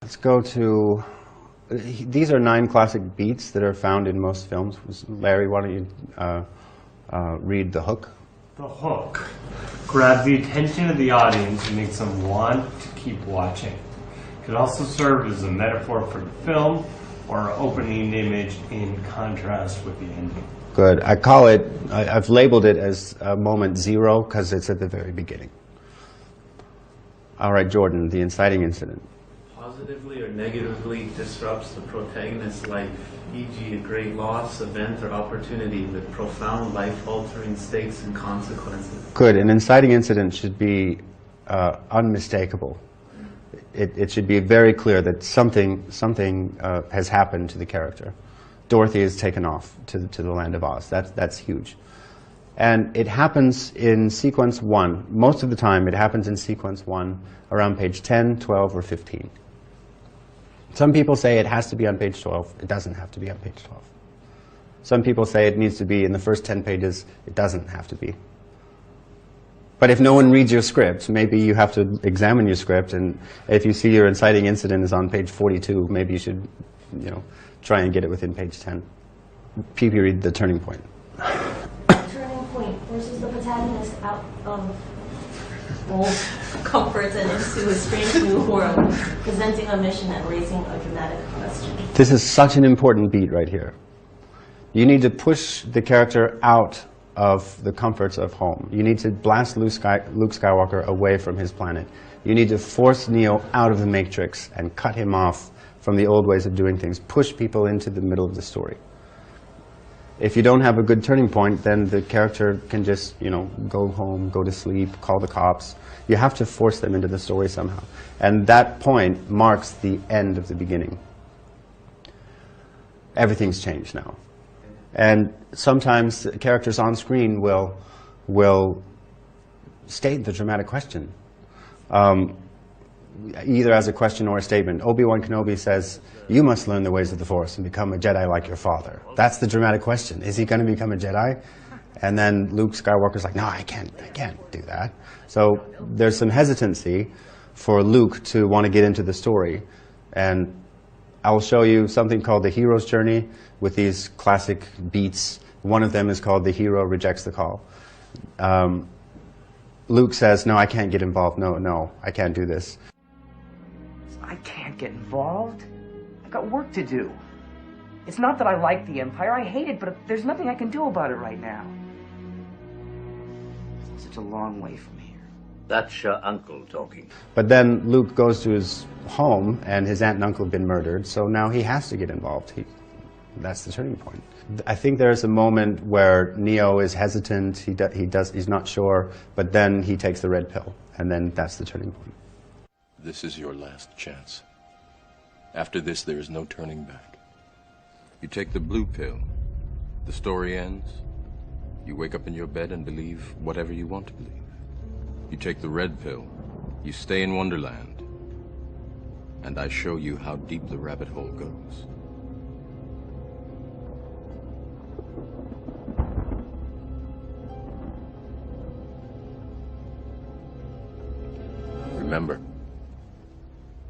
Let's go to, these are 9 classic beats that are found in most films. Larry, why don't you read the hook? The hook grabs the attention of the audience and makes them want to keep watching. It could also serve as a metaphor for the film or opening image in contrast with the ending. Good. I call it, I've labeled it as moment 0 because it's at the very beginning. All right, Jordan, the inciting incident. Positively or negatively disrupts the protagonist's life, e.g. a great loss, event, or opportunity with profound life-altering stakes and consequences. Good. An inciting incident should be unmistakable. It should be very clear that something has happened to the character. Dorothy is taken off to the land of Oz. That's huge. And it happens in sequence 1. Most of the time, it happens in sequence 1 around page 10, 12, or 15. Some people say it has to be on page 12. It doesn't have to be on page 12. Some people say it needs to be in the first 10 pages. It doesn't have to be. But if no one reads your script, maybe you have to examine your script, and if you see your inciting incident is on page 42, maybe you should, try and get it within page 10. PP, read the turning point. Turning point forces the protagonist out of old comforts and into a strange new world, presenting a mission and raising a dramatic question. This is such an important beat right here. You need to push the character out of the comforts of home. You need to blast Luke Skywalker away from his planet. You need to force Neo out of the Matrix and cut him off from the old ways of doing things. Push people into the middle of the story. If you don't have a good turning point, then the character can just, go home, go to sleep, call the cops. You have to force them into the story somehow. And that point marks the end of the beginning. Everything's changed now. And sometimes the characters on screen will state the dramatic question, either as a question or a statement. Obi-Wan Kenobi says, "You must learn the ways of the Force and become a Jedi like your father." That's the dramatic question. Is he going to become a Jedi? And then Luke Skywalker's like, "No, I can't do that." So there's some hesitancy for Luke to want to get into the story. And I will show you something called the hero's journey with these classic beats. One of them is called The Hero Rejects the Call. Luke says, "No, I can't get involved. No, I can't do this." I can't get involved. I've got work to do. It's not that I like the Empire. I hate it, but there's nothing I can do about it right now. It's such a long way from here. That's your uncle talking. But then Luke goes to his home, and his aunt and uncle have been murdered, so now he has to get involved. That's the turning point. I think there's a moment where Neo is hesitant, he's not sure, but then he takes the red pill, and then that's the turning point. This is your last chance. After this, there is no turning back. You take the blue pill, the story ends. You wake up in your bed and believe whatever you want to believe. You take the red pill, you stay in Wonderland, and I show you how deep the rabbit hole goes. Remember,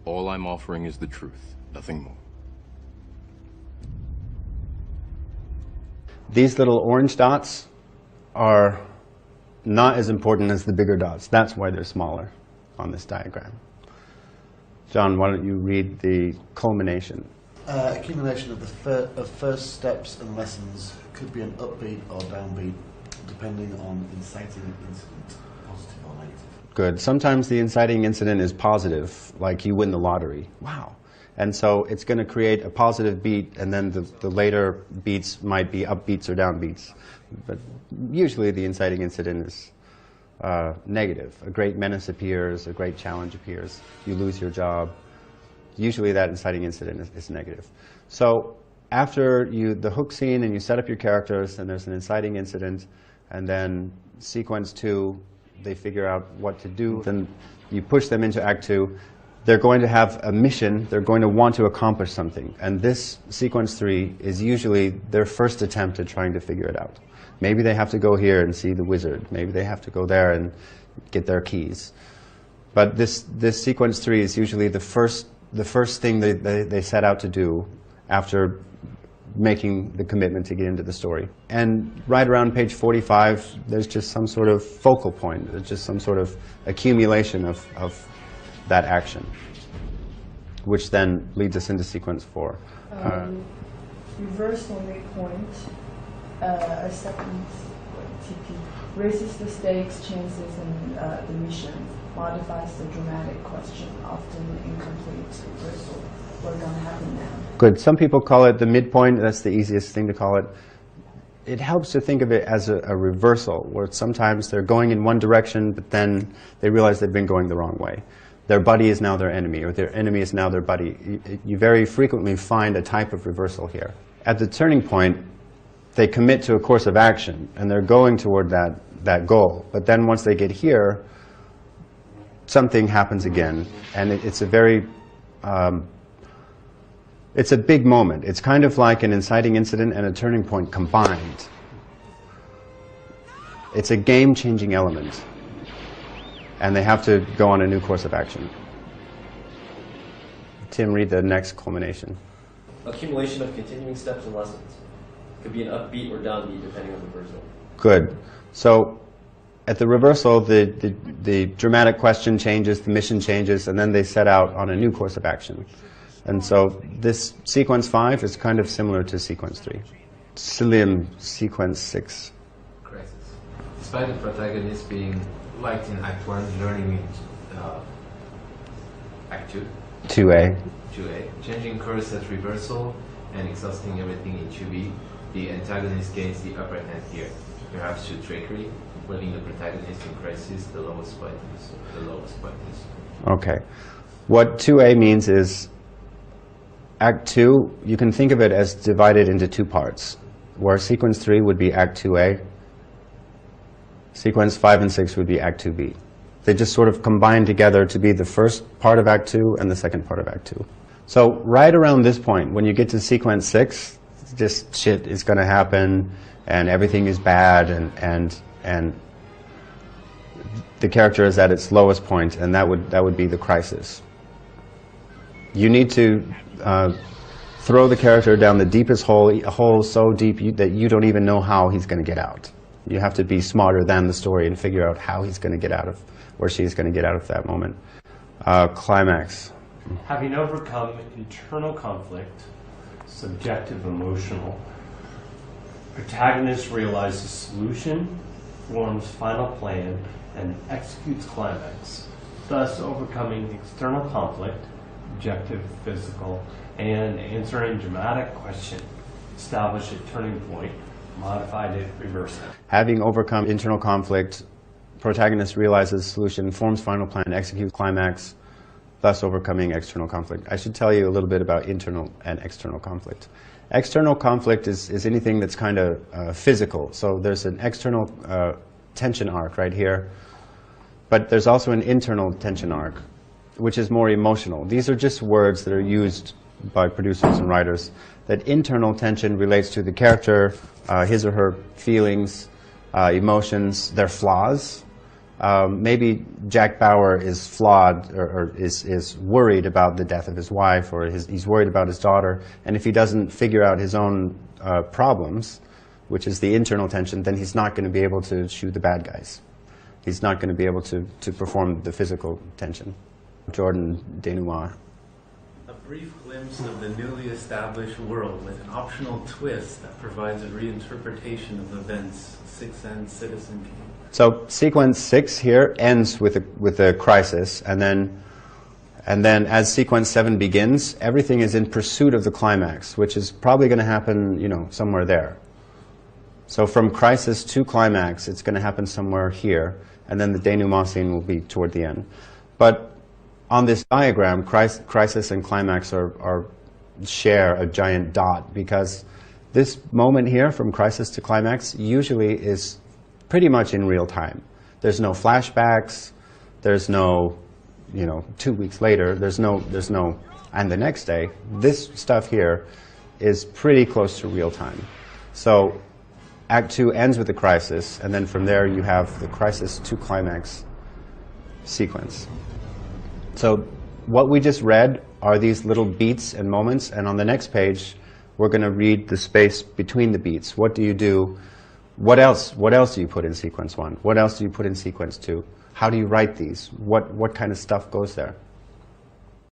all I'm offering is the truth, nothing more. These little orange dots are not as important as the bigger dots. That's why they're smaller on this diagram. John, why don't you read the culmination? Accumulation of first steps and lessons could be an upbeat or downbeat, depending on inciting incident, positive or negative. Good. Sometimes the inciting incident is positive, like you win the lottery. Wow. And so it's going to create a positive beat, and then the later beats might be upbeats or downbeats. But usually the inciting incident is negative. A great menace appears, a great challenge appears, you lose your job. Usually that inciting incident is negative. So after the hook scene and you set up your characters, and there's an inciting incident, and then sequence 2, they figure out what to do, then you push them into Act 2. They're going to have a mission, they're going to want to accomplish something, and this sequence 3 is usually their first attempt at trying to figure it out. Maybe they have to go here and see the wizard, maybe they have to go there and get their keys. But this sequence 3 is usually the first the first thing they set out to do after making the commitment to get into the story. And right around page 45, there's just some sort of focal point. There's just some sort of accumulation of that action, which then leads us into sequence 4. Reversal midpoint, a second TP, raises the stakes, chances in the mission, modifies the dramatic question, often incomplete reversal. What's going to happen now? Good. Some people call it the midpoint. That's the easiest thing to call it. It helps to think of it as a reversal, where sometimes they're going in one direction, but then they realize they've been going the wrong way. Their buddy is now their enemy, or their enemy is now their buddy. You very frequently find a type of reversal here. At the turning point, they commit to a course of action, and they're going toward that goal. But then once they get here, something happens again, and it's a very it's a big moment. It's kind of like an inciting incident and a turning point combined. It's a game-changing element, and they have to go on a new course of action. Tim, read the next culmination. Accumulation of continuing steps and lessons. Could be an upbeat or downbeat depending on the reversal. Good. So at the reversal, the dramatic question changes, the mission changes, and then they set out on a new course of action. And so this sequence 5 is kind of similar to sequence 3. Slim, sequence 6. Crisis. Despite the protagonist being liked in Act 1, learning in Act 2. 2A. 2A. Changing course at reversal and exhausting everything in 2B, the antagonist gains the upper hand here, perhaps through trickery, leaving the protagonist in crisis the lowest point is. Okay. What 2A means is Act 2, you can think of it as divided into 2 parts, where sequence 3 would be Act 2A, sequence 5 and 6 would be Act 2B. They just sort of combine together to be the first part of Act 2 and the second part of Act 2. So right around this point, when you get to sequence 6, just shit is going to happen, and everything is bad, and the character is at its lowest point, and that would be the crisis. You need to throw the character down the deepest hole, a hole so deep that you don't even know how he's going to get out. You have to be smarter than the story and figure out how he's going to get out of, or she's going to get out of that moment. Climax. Having overcome internal conflict, subjective emotional, protagonist realizes solution, forms final plan, and executes climax, thus overcoming external conflict, objective, physical, and answering dramatic question, establish a turning point, modified it, reverse it. Having overcome internal conflict, protagonist realizes solution, forms final plan, executes climax, thus overcoming external conflict. I should tell you a little bit about internal and external conflict. External conflict is anything that's kind of physical. So there's an external tension arc right here, but there's also an internal tension arc, which is more emotional. These are just words that are used by producers and writers. That internal tension relates to the character, his or her feelings, emotions, their flaws. Maybe Jack Bauer is flawed or is worried about the death of his wife, or he's worried about his daughter, and if he doesn't figure out his own problems, which is the internal tension, then he's not going to be able to shoot the bad guys. He's not going to be able to perform the physical tension. Jordan Denouement. A brief glimpse of the newly established world with an optional twist that provides a reinterpretation of events. 6 ends Citizen Kane. So sequence 6 here ends with a crisis, and then as sequence 7 begins, everything is in pursuit of the climax, which is probably going to happen, somewhere there. So from crisis to climax, it's going to happen somewhere here, and then the denouement scene will be toward the end. But on this diagram, crisis and climax share a giant dot, because this moment here from crisis to climax usually is pretty much in real time. There's no flashbacks, there's no, 2 weeks later, there's no, and the next day. This stuff here is pretty close to real time. So Act 2 ends with the crisis, and then from there you have the crisis to climax sequence. So what we just read are these little beats and moments, and on the next page, we're going to read the space between the beats. What do you do? What else do you put in sequence 1? What else do you put in sequence 2? How do you write these? What kind of stuff goes there?